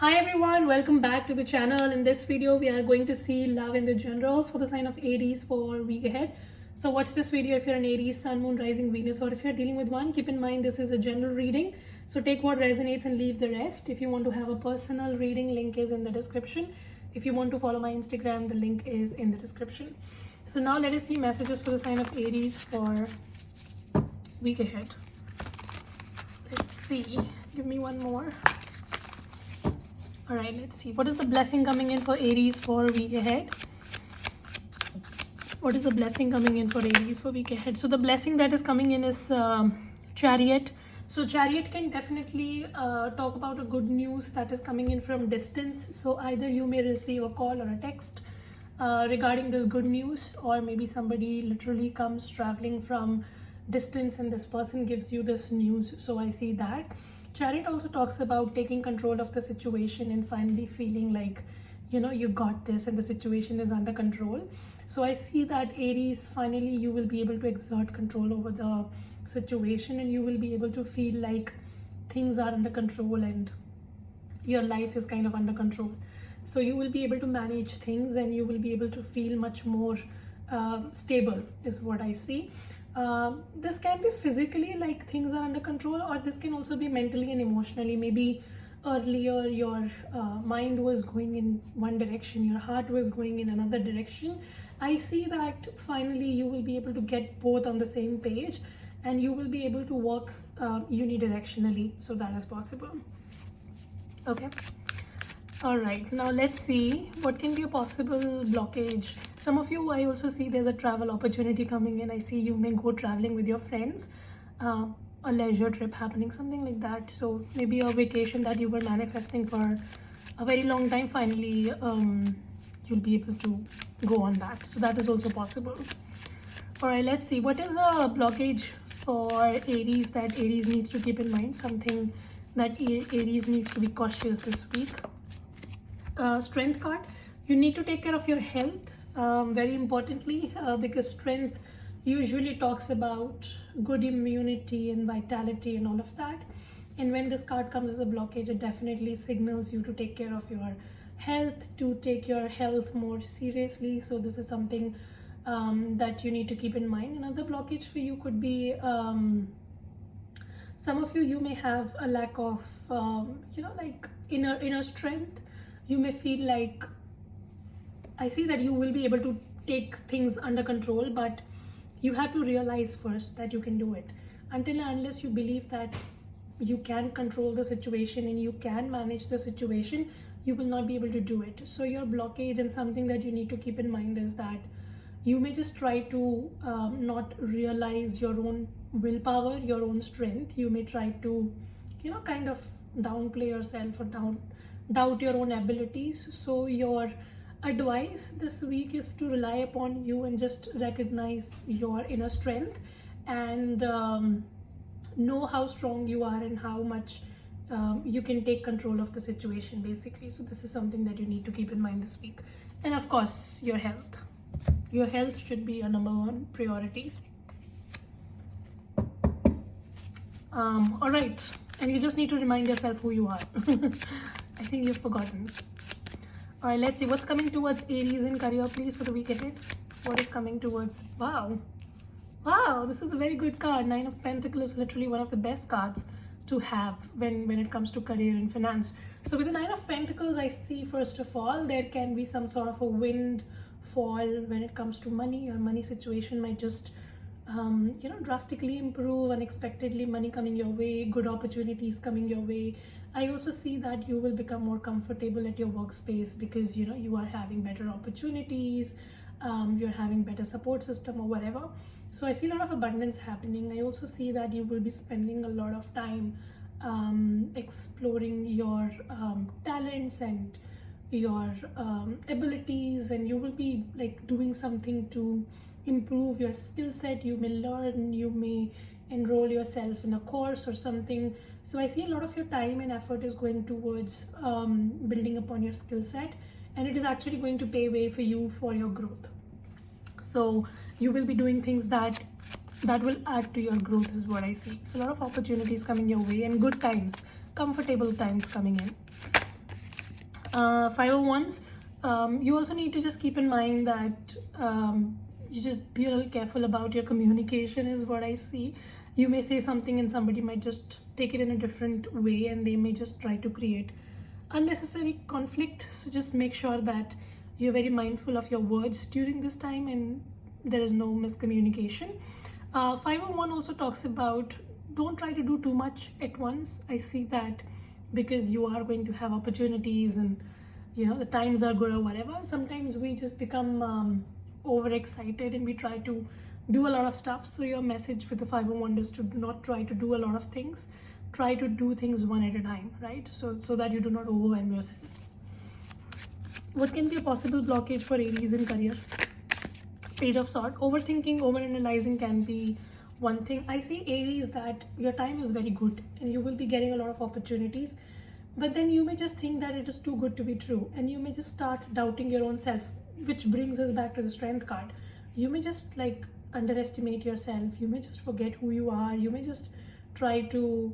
Hi everyone, welcome back to the channel. In this video we are going to see love in the general for the sign of Aries for week ahead. So watch this video if you're an Aries, Sun, Moon, Rising, Venus, or if you're dealing with one. Keep in mind this is a general reading, so take what resonates and leave the rest. If you want to have a personal reading, link is in the description. If you want to follow my Instagram, the link is in the description. So now let us see messages for the sign of Aries for week ahead. Let's see, give me one more. All right, let's see. What is the blessing coming in for Aries for week ahead? What is the blessing coming in for Aries for week ahead? So the blessing that is coming in is Chariot. So Chariot can definitely talk about a good news that is coming in from distance. So either you may receive a call or a text regarding this good news, or maybe somebody literally comes traveling from distance and this person gives you this news. So I see that. Chariot also talks about taking control of the situation and finally feeling like, you got this and the situation is under control. So I see that Aries, finally you will be able to exert control over the situation and you will be able to feel like things are under control and your life is kind of under control. So you will be able to manage things and you will be able to feel much more stable is what I see. This can be physically, like things are under control, or this can also be mentally and emotionally. Maybe earlier your mind was going in one direction, your heart was going in another direction. I see that finally you will be able to get both on the same page and you will be able to work unidirectionally. So that is possible. Okay. All right, now let's see what can be a possible blockage. Some of you, I also see there's a travel opportunity coming in. I see you may go traveling with your friends, a leisure trip happening, something like that. So maybe a vacation that you were manifesting for a very long time, finally you'll be able to go on that. So that is also possible. All right, let's see what is a blockage for Aries that Aries needs to keep in mind, something that Aries needs to be cautious this week. Strength card, you need to take care of your health very importantly, because strength usually talks about good immunity and vitality and all of that. And when this card comes as a blockage, it definitely signals you to take care of your health, to take your health more seriously. So this is something that you need to keep in mind. Another blockage for you could be some of you may have a lack of like inner strength. You may feel like, I see that you will be able to take things under control, but you have to realize first that you can do it. Until and unless you believe that you can control the situation and you can manage the situation, you will not be able to do it. So your blockage, and something that you need to keep in mind, is that you may just try to not realize your own willpower, your own strength. You may try to, kind of downplay yourself or doubt your own abilities. So your advice this week is to rely upon you and just recognize your inner strength and know how strong you are and how much you can take control of the situation, basically. So this is something that you need to keep in mind this week. And of course, your health should be your number one priority. All right, and you just need to remind yourself who you are. I think you've forgotten. All right, let's see what's coming towards Aries in career, please, for the week ahead. What is coming towards? Wow, this is a very good card. 9 of Pentacles is literally one of the best cards to have when it comes to career and finance. So with the 9 of Pentacles, I see, first of all, there can be some sort of a windfall when it comes to money. Your money situation might just drastically improve. Unexpectedly money coming your way, good opportunities coming your way. I also see that you will become more comfortable at your workspace because you are having better opportunities, you're having better support system or whatever. So I see a lot of abundance happening. I also see that you will be spending a lot of time exploring your talents and your abilities, and you will be like doing something to improve your skill set. You may learn, you may enroll yourself in a course or something. So I see a lot of your time and effort is going towards building upon your skill set, and it is actually going to pay way for you for your growth. So you will be doing things that will add to your growth is what I see. So a lot of opportunities coming your way and good times, comfortable times coming in. Five of Wands, you also need to just keep in mind that you just be a little careful about your communication is what I see. You may say something and somebody might just take it in a different way, and they may just try to create unnecessary conflict. So just make sure that you're very mindful of your words during this time and there is no miscommunication. Five of Wands also talks about don't try to do too much at once. I see that because you are going to have opportunities and the times are good or whatever. Sometimes we just become overexcited and we try to do a lot of stuff. So your message with the Five of Wands is to not try to do a lot of things. Try to do things one at a time, right? So that you do not overwhelm yourself. What can be a possible blockage for Aries in career? Page of Swords. Overthinking, overanalyzing can be one thing. I see Aries that your time is very good and you will be getting a lot of opportunities, but then you may just think that it is too good to be true and you may just start doubting your own self, which brings us back to the Strength card. You may just underestimate yourself. You may just forget who you are. You may just try to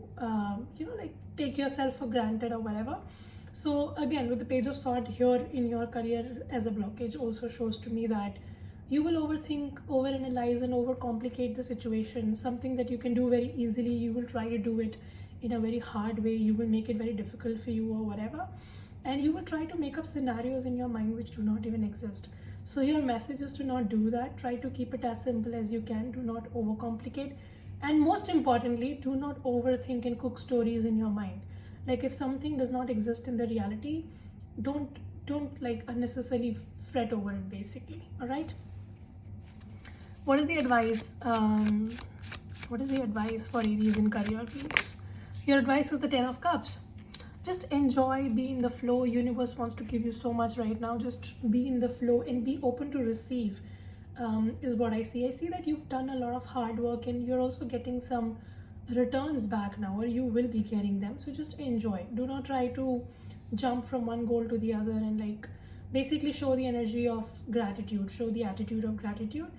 take yourself for granted or whatever. So again, with the Page of Swords here in your career as a blockage also shows to me that you will overthink, overanalyze and overcomplicate the situation. Something that you can do very easily, you will try to do it in a very hard way. You will make it very difficult for you or whatever, and you will try to make up scenarios in your mind which do not even exist. So your message is to not do that. Try to keep it as simple as you can. Do not overcomplicate, and most importantly, do not overthink and cook stories in your mind. Like if something does not exist in the reality, don't unnecessarily fret over it, basically. All right, what is the advice for Aries in career, please? Your advice is the Ten of Cups. Just enjoy, be in the flow. Universe wants to give you so much right now. Just be in the flow and be open to receive, is what I see. I see that you've done a lot of hard work and you're also getting some returns back now, or you will be getting them. So just enjoy. Do not try to jump from one goal to the other, and basically show the energy of gratitude, show the attitude of gratitude,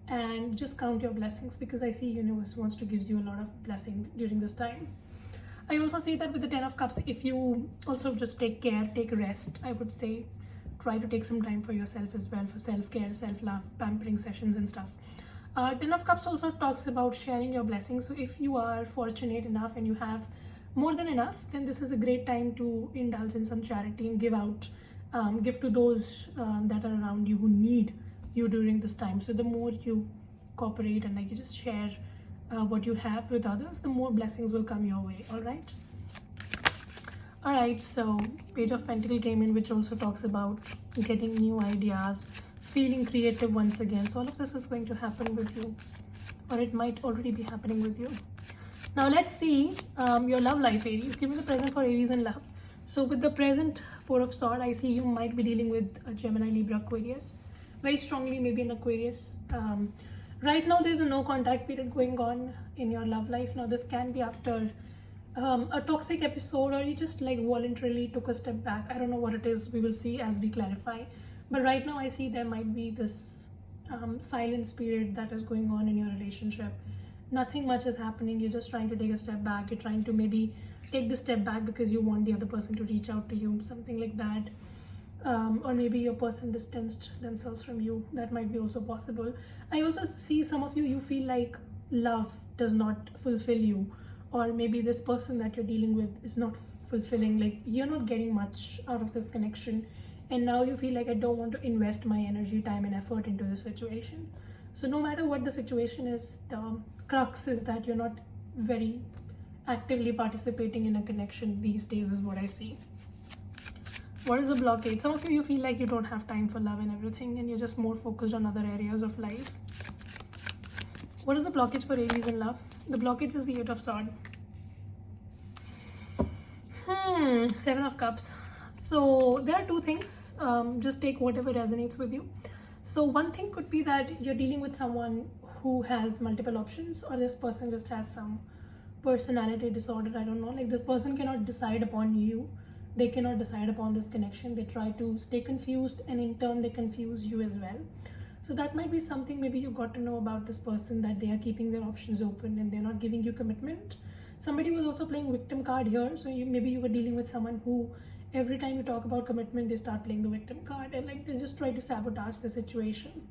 and just count your blessings, because I see universe wants to give you a lot of blessing during this time. I also see that with the Ten of Cups, if you also just take care, take rest, I would say try to take some time for yourself as well, for self-care, self-love, pampering sessions and stuff. Ten of Cups also talks about sharing your blessings. So if you are fortunate enough and you have more than enough, then this is a great time to indulge in some charity and give to those that are around you who need you during this time. So the more you cooperate and you just share what you have with others, the more blessings will come your way. All right, so Page of Pentacles came in, which also talks about getting new ideas, feeling creative once again. So all of this is going to happen with you, or it might already be happening with you. Now let's see your love life, Aries. Give me the present for Aries and love. So with the present Four of Swords, I see you might be dealing with a Gemini, Libra, Aquarius, very strongly, maybe an Aquarius. Right now there's a no contact period going on in your love life. Now this can be after a toxic episode, or you just voluntarily took a step back. I don't know what it is. We will see as we clarify. But right now I see there might be this silence period that is going on in your relationship. Nothing much is happening. You're just trying to take a step back. You're trying to maybe take the step back because you want the other person to reach out to you, something like that. Or maybe your person distanced themselves from you. That might be also possible. I also see some of you feel like love does not fulfill you, or maybe this person that you're dealing with is not fulfilling. You're not getting much out of this connection, and now you feel like I don't want to invest my energy, time and effort into this situation. So no matter what the situation is, the crux is that you're not very actively participating in a connection these days, is what I see. What is the blockade? Some of you feel like you don't have time for love and everything, and you're just more focused on other areas of life. What is the blockage for Aries in love? The blockage is the Eight of Swords. Seven of Cups. So there are two things. Just take whatever resonates with you. So one thing could be that you're dealing with someone who has multiple options, or this person just has some personality disorder. I don't know. This person cannot decide upon you. They cannot decide upon this connection. They try to stay confused, and in turn they confuse you as well. So that might be something maybe you got to know about this person, that they are keeping their options open and they're not giving you commitment. Somebody was also playing victim card here. So maybe you were dealing with someone who every time you talk about commitment, they start playing the victim card, and like they just try to sabotage the situation.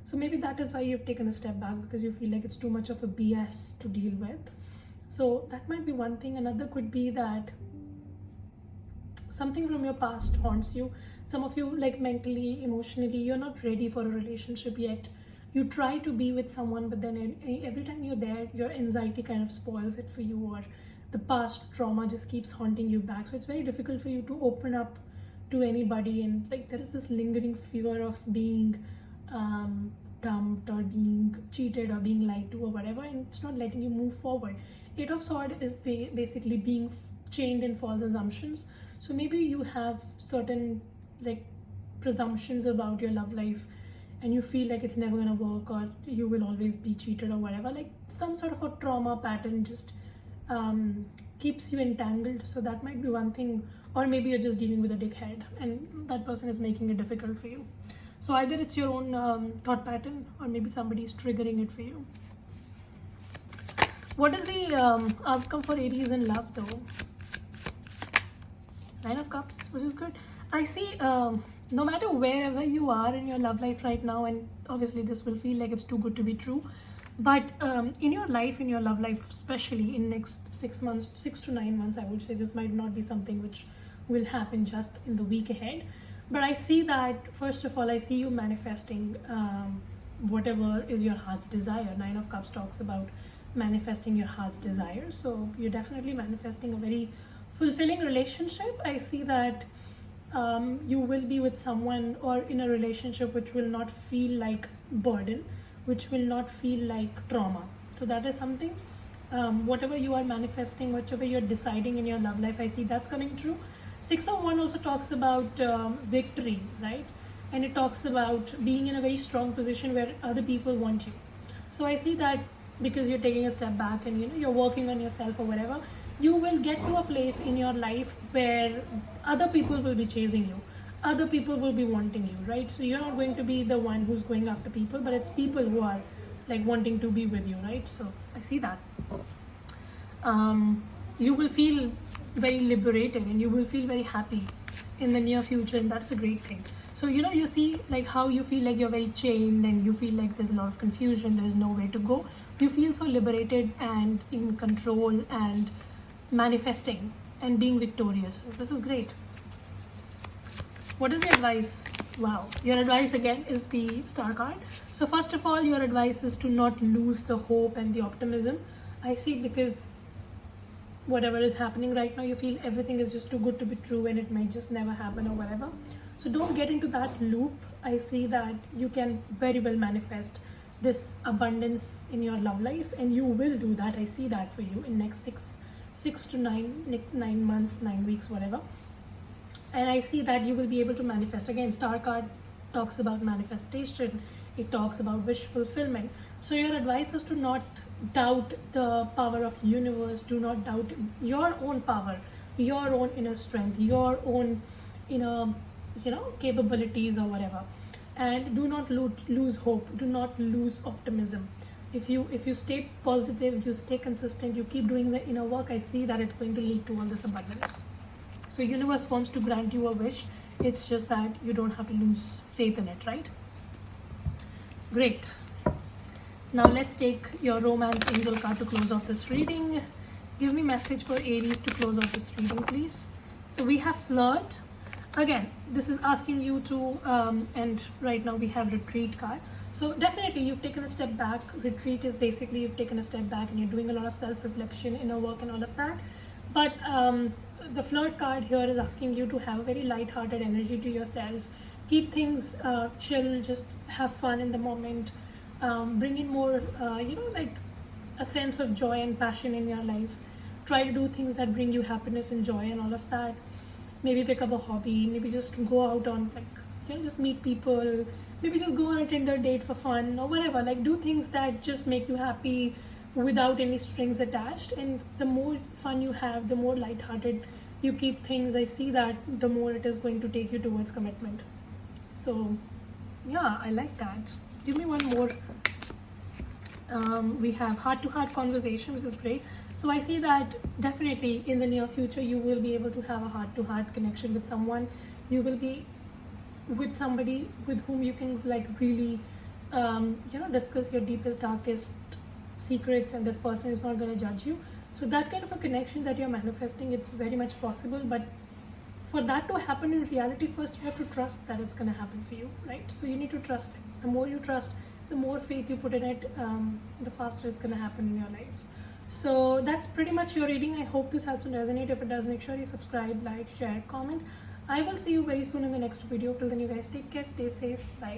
So maybe that is why you've taken a step back, because you feel like it's too much of a BS to deal with. So that might be one thing. Another could be that something from your past haunts you. Some of you, like mentally, emotionally, you're not ready for a relationship yet. You try to be with someone, but then every time you're there, your anxiety kind of spoils it for you, or the past trauma just keeps haunting you back. So it's very difficult for you to open up to anybody, and like there is this lingering fear of being dumped or being cheated or being lied to or whatever, and it's not letting you move forward. Eight of Swords is basically being chained in false assumptions. So maybe you have certain like presumptions about your love life, and you feel like it's never gonna work, or you will always be cheated or whatever. Like some sort of a trauma pattern just keeps you entangled. So that might be one thing. Or maybe you're just dealing with a dickhead, and that person is making it difficult for you. So either it's your own thought pattern, or maybe somebody is triggering it for you. What is the outcome for Aries in love though? Nine of Cups, which is good. I see no matter wherever you are in your love life right now, and obviously this will feel like it's too good to be true, but in your life, in your love life, especially in next 6 months, 6 to 9 months, I would say this might not be something which will happen just in the week ahead. But I see that, first of all, I see you manifesting whatever is your heart's desire. Nine of Cups talks about manifesting your heart's desire. So you're definitely manifesting a very fulfilling relationship. I see that you will be with someone or in a relationship which will not feel like burden, which will not feel like trauma. So that is something. Whatever you are manifesting, whatever you're deciding in your love life, I see that's coming true. 6 of Wands also talks about victory, right? And it talks about being in a very strong position where other people want you. So I see that because you're taking a step back and you're working on yourself or whatever, you will get to a place in your life where other people will be chasing you, other people will be wanting you, right? So you're not going to be the one who's going after people, but it's people who are like wanting to be with you, right? So I see that you will feel very liberated, and you will feel very happy in the near future, and that's a great thing. So you see like how you feel like you're very chained, and you feel like there's a lot of confusion, there's nowhere to go. You feel so liberated and in control and manifesting and being victorious. This is great. What is the advice? Wow, your advice again is the Star card. So first of all, your advice is to not lose the hope and the optimism. I see, because whatever is happening right now, you feel everything is just too good to be true and it might just never happen or whatever. So don't get into that loop. I see that you can very well manifest this abundance in your love life, and you will do that. I see that for you in next 6 to 9 months, 9 weeks, whatever. And I see that you will be able to manifest. Again, Star card talks about manifestation. It talks about wish fulfillment. So your advice is to not doubt the power of universe. Do not doubt your own power, your own inner strength, your own inner capabilities or whatever. And do not lose hope. Do not lose optimism. If you stay positive, you stay consistent, you keep doing the inner work, I see that it's going to lead to all this abundance. So universe wants to grant you a wish. It's just that you don't have to lose faith in it, right? Great. Now let's take your romance angel card to close off this reading. Give me message for Aries to close off this reading, please. So we have flirt. Again, this is asking you to, and right now we have retreat card. So definitely you've taken a step back. Retreat is basically you've taken a step back and you're doing a lot of self-reflection, inner work and all of that. But the flirt card here is asking you to have a very light-hearted energy to yourself. Keep things chill, just have fun in the moment. Bring in more, like a sense of joy and passion in your life. Try to do things that bring you happiness and joy and all of that. Maybe pick up a hobby, maybe just go out on just meet people, maybe just go on a Tinder date for fun or whatever. Like do things that just make you happy without any strings attached. And the more fun you have, the more lighthearted you keep things, I see that the more it is going to take you towards commitment. So yeah, I like that. Give me one more. We have heart-to-heart conversation, which is great. So I see that definitely in the near future you will be able to have a heart-to-heart connection with someone. You will be with somebody with whom you can like really discuss your deepest, darkest secrets, and this person is not going to judge you. So that kind of a connection that you're manifesting, it's very much possible. But for that to happen in reality, first you have to trust that it's going to happen for you, right? So you need to trust it. The more you trust, the more faith you put in it, the faster it's going to happen in your life. So that's pretty much your reading. I hope this helps and resonate. If it does, make sure you subscribe, like, share, comment. I will see you very soon in the next video. Till then, you guys take care, stay safe, bye.